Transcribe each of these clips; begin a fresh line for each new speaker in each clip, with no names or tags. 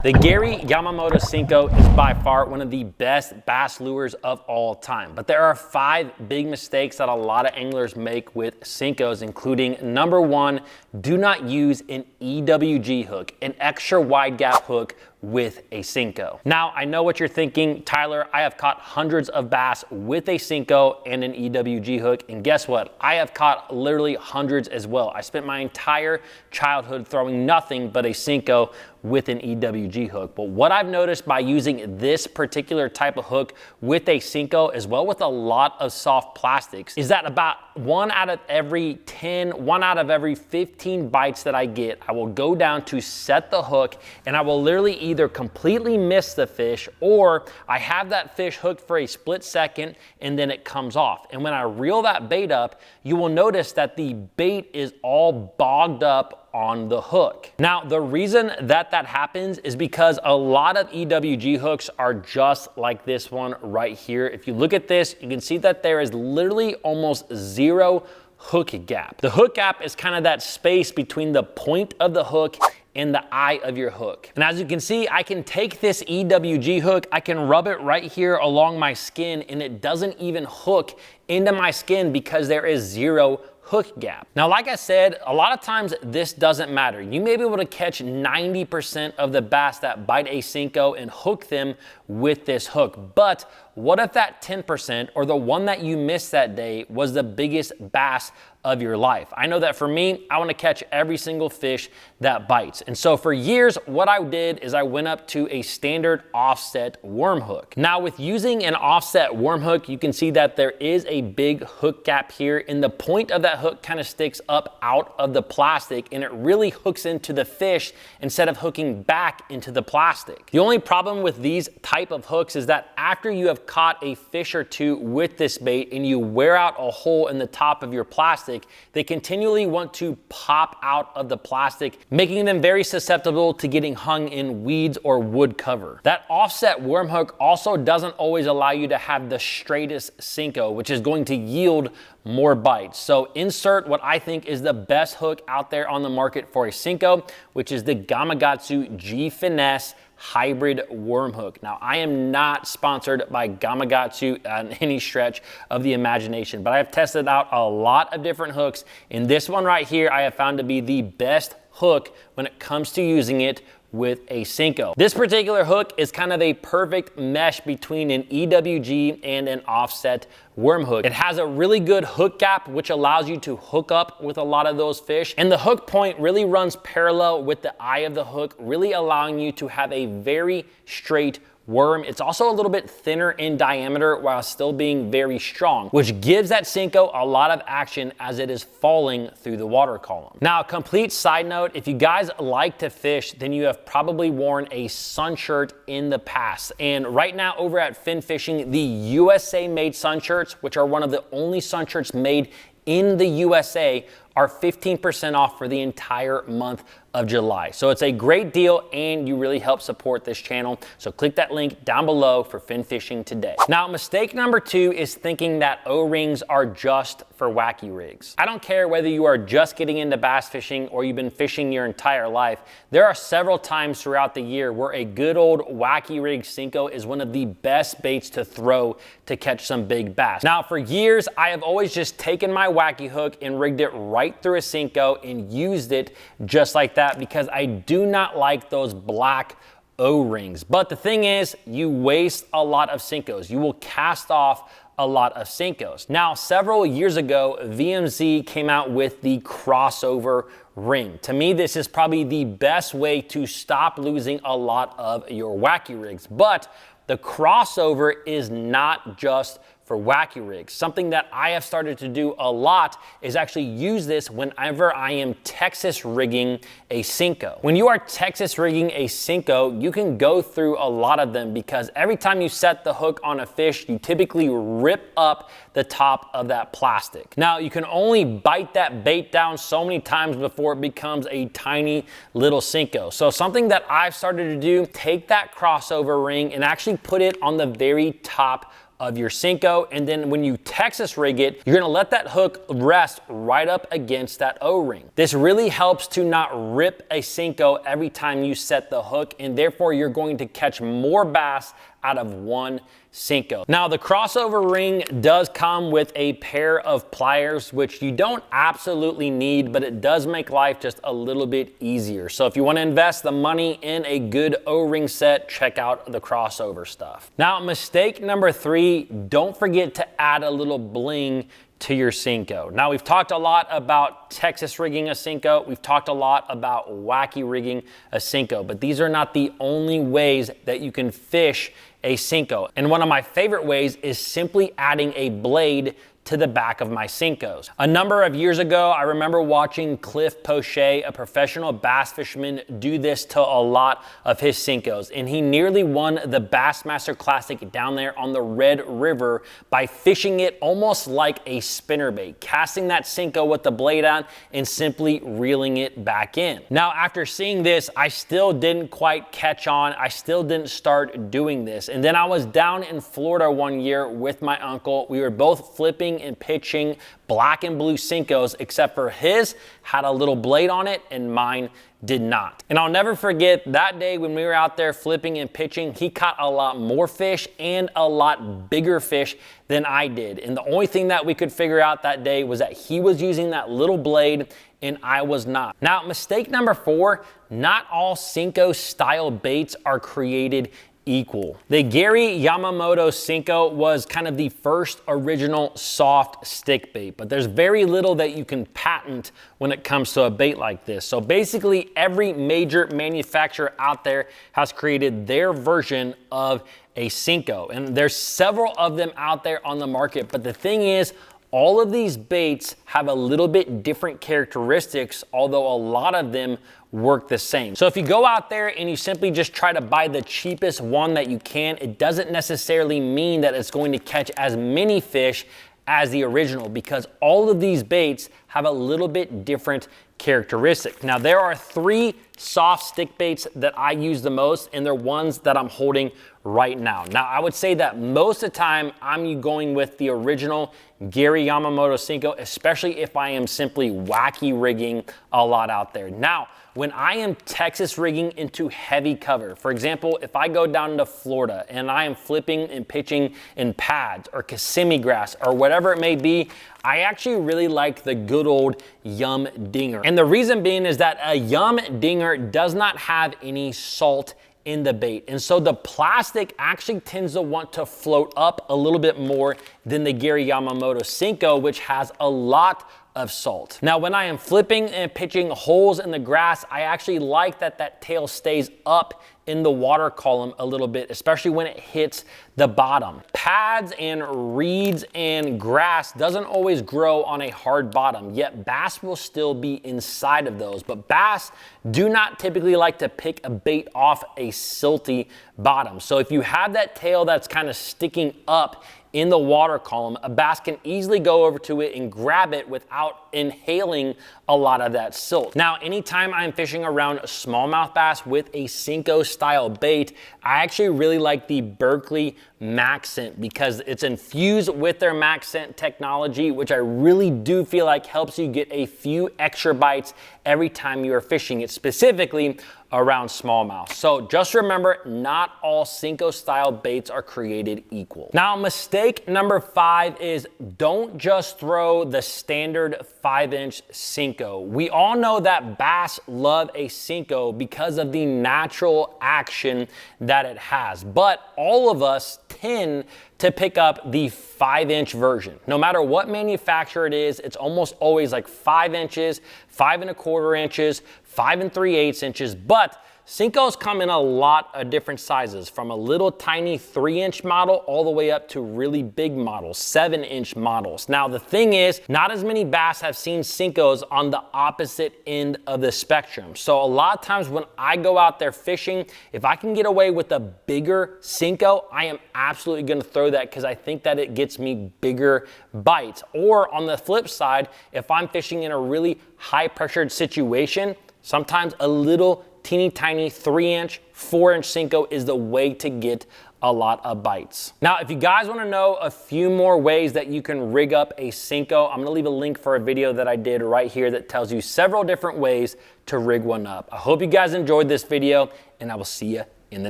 The Gary Yamamoto Senko is by far one of the best bass lures of all time, but there are 5 big mistakes that a lot of anglers make with Senkos, including number 1, do not use an EWG hook, an extra wide gap hook with a Senko. Now, I know what you're thinking, Tyler, I have caught hundreds of bass with a Senko and an EWG hook, and guess what? I have caught literally hundreds as well. I spent my entire childhood throwing nothing but a Senko with an EWG hook. But what I've noticed by using this particular type of hook with a Senko, as well with a lot of soft plastics, is that about 1 out of every 10, 1 out of every 15 bites that I get, I will go down to set the hook and I will literally either completely miss the fish, or I have that fish hooked for a split second and then it comes off. And when I reel that bait up, you will notice that the bait is all bogged up on the hook. Now, the reason that happens is because a lot of EWG hooks are just like this one right here. If you look at this, you can see that there is literally almost 0 hook gap. The hook gap is kind of that space between the point of the hook and the eye of your hook. And as you can see, I can take this EWG hook, I can rub it right here along my skin, and it doesn't even hook into my skin because there is 0 hook gap. Now, like I said, a lot of times this doesn't matter. You may be able to catch 90% of the bass that bite a Senko and hook them with this hook. But what if that 10%, or the one that you missed that day, was the biggest bass of your life? I know that for me, I want to catch every single fish that bites. And so for years, what I did is I went up to a standard offset worm hook. Now, with using an offset worm hook, you can see that there is a big hook gap here, and the point of that hook kind of sticks up out of the plastic, and it really hooks into the fish instead of hooking back into the plastic. The only problem with these type of hooks is that after you have caught a fish or two with this bait and you wear out a hole in the top of your plastic, they continually want to pop out of the plastic, making them very susceptible to getting hung in weeds or wood cover. That offset worm hook also doesn't always allow you to have the straightest Senko, which is going to yield more bites. So insert what I think is the best hook out there on the market for a Senko, which is the Gamakatsu G Finesse hybrid worm hook. Now, I am not sponsored by Gamakatsu on any stretch of the imagination, but I have tested out a lot of different hooks, and this one right here I have found to be the best hook when it comes to using it with a Senko. This particular hook is kind of a perfect mesh between an EWG and an offset worm hook. It has a really good hook gap, which allows you to hook up with a lot of those fish. And the hook point really runs parallel with the eye of the hook, really allowing you to have a very straight worm. It's also a little bit thinner in diameter while still being very strong, which gives that Senko a lot of action as it is falling through the water column. Now, a complete side note, if you guys like to fish, then you have probably worn a sun shirt in the past. And right now over at Fin Fishing, the USA made sun shirts, which are one of the only sun shirts made in the USA, are 15% off for the entire month of July. So it's a great deal, and you really help support this channel. So click that link down below for Fin Fishing today. Now, mistake number 2 is thinking that O-rings are just for wacky rigs. I don't care whether you are just getting into bass fishing or you've been fishing your entire life. There are several times throughout the year where a good old wacky rig Senko is one of the best baits to throw to catch some big bass. Now, for years, I have always just taken my wacky hook and rigged it right through a Senko and used it just like that, because I do not like those black O-rings. But the thing is, you waste a lot of Senkos. You will cast off a lot of Senkos. Now, several years ago, VMZ came out with the crossover ring. To me, this is probably the best way to stop losing a lot of your wacky rigs. But the crossover is not just for wacky rigs. Something that I have started to do a lot is actually use this whenever I am Texas rigging a Senko. When you are Texas rigging a Senko, you can go through a lot of them, because every time you set the hook on a fish, you typically rip up the top of that plastic. Now, you can only bite that bait down so many times before it becomes a tiny little Senko. So something that I've started to do, take that crossover ring and actually put it on the very top of your Senko, and then when you Texas rig it, you're gonna let that hook rest right up against that O-ring. This really helps to not rip a Senko every time you set the hook, and therefore you're going to catch more bass out of one Senko. Now the crossover ring does come with a pair of pliers, which you don't absolutely need, but it does make life just a little bit easier. So if you want to invest the money in a good O-ring set, check out the crossover stuff. Now mistake number 3, don't forget to add a little bling to your Senko. Now we've talked a lot about Texas rigging a Senko, we've talked a lot about wacky rigging a Senko, but these are not the only ways that you can fish a Senko. And one of my favorite ways is simply adding a blade to the back of my Senkos. A number of years ago, I remember watching Cliff Pochet, a professional bass fisherman, do this to a lot of his Senkos, and he nearly won the Bassmaster Classic down there on the Red River by fishing it almost like a spinnerbait, casting that Senko with the blade on and simply reeling it back in. Now, after seeing this, I still didn't quite catch on. I still didn't start doing this. And then I was down in Florida one year with my uncle. We were both flipping and pitching black and blue Senkos, except for his had a little blade on it and mine did not. And I'll never forget that day when we were out there flipping and pitching, he caught a lot more fish and a lot bigger fish than I did. And the only thing that we could figure out that day was that he was using that little blade and I was not. Now, mistake number 4, not all Senko style baits are created equal. The Gary Yamamoto Senko was kind of the first original soft stick bait, but there's very little that you can patent when it comes to a bait like this. So basically every major manufacturer out there has created their version of a Senko, and there's several of them out there on the market, but the thing is, all of these baits have a little bit different characteristics, although a lot of them work the same. So if you go out there and you simply just try to buy the cheapest one that you can, it doesn't necessarily mean that it's going to catch as many fish as the original, because all of these baits have a little bit different characteristic. Now there are 3 soft stick baits that I use the most, and they're ones that I'm holding right now. Now I would say that most of the time I'm going with the original Gary Yamamoto Senko, especially if I am simply wacky rigging a lot out there. Now, when I am Texas rigging into heavy cover, for example, if I go down to Florida and I am flipping and pitching in pads or Kissimmee grass or whatever it may be, I actually really like the good old Yum Dinger. And the reason being is that a Yum Dinger does not have any salt in the bait. And so the plastic actually tends to want to float up a little bit more than the Gary Yamamoto Senko, which has a lot of salt. Now, when I am flipping and pitching holes in the grass, I actually like that that tail stays up in the water column a little bit, especially when it hits the bottom. Pads and reeds and grass doesn't always grow on a hard bottom, yet bass will still be inside of those. But bass do not typically like to pick a bait off a silty bottom. So if you have that tail that's kind of sticking up in the water column, a bass can easily go over to it and grab it without inhaling a lot of that silt. Now, anytime I'm fishing around smallmouth bass with a Senko style bait, I actually really like the Berkley MaxScent because it's infused with their MaxScent technology, which I really do feel like helps you get a few extra bites every time you are fishing it, specifically around smallmouth. So just remember, not all Senko style baits are created equal. Now, mistake number 5 is don't just throw the standard 5-inch Senko. We all know that bass love a Senko because of the natural action that it has, but all of us tend to pick up the 5-inch version. No matter what manufacturer it is, it's almost always like 5 inches, 5 1/4 inches, 5 3/8 inches, but Senkos come in a lot of different sizes, from a little tiny 3-inch model all the way up to really big models, 7-inch models. Now the thing is, not as many bass have seen Senkos on the opposite end of the spectrum. So a lot of times when I go out there fishing, if I can get away with a bigger Senko, I am absolutely gonna throw that because I think that it gets me bigger bites. Or on the flip side, if I'm fishing in a really high pressured situation, sometimes a little teeny tiny 3-inch, 4-inch Senko is the way to get a lot of bites. Now, if you guys want to know a few more ways that you can rig up a Senko, I'm gonna leave a link for a video that I did right here that tells you several different ways to rig one up. I hope you guys enjoyed this video, and I will see you in the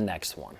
next one.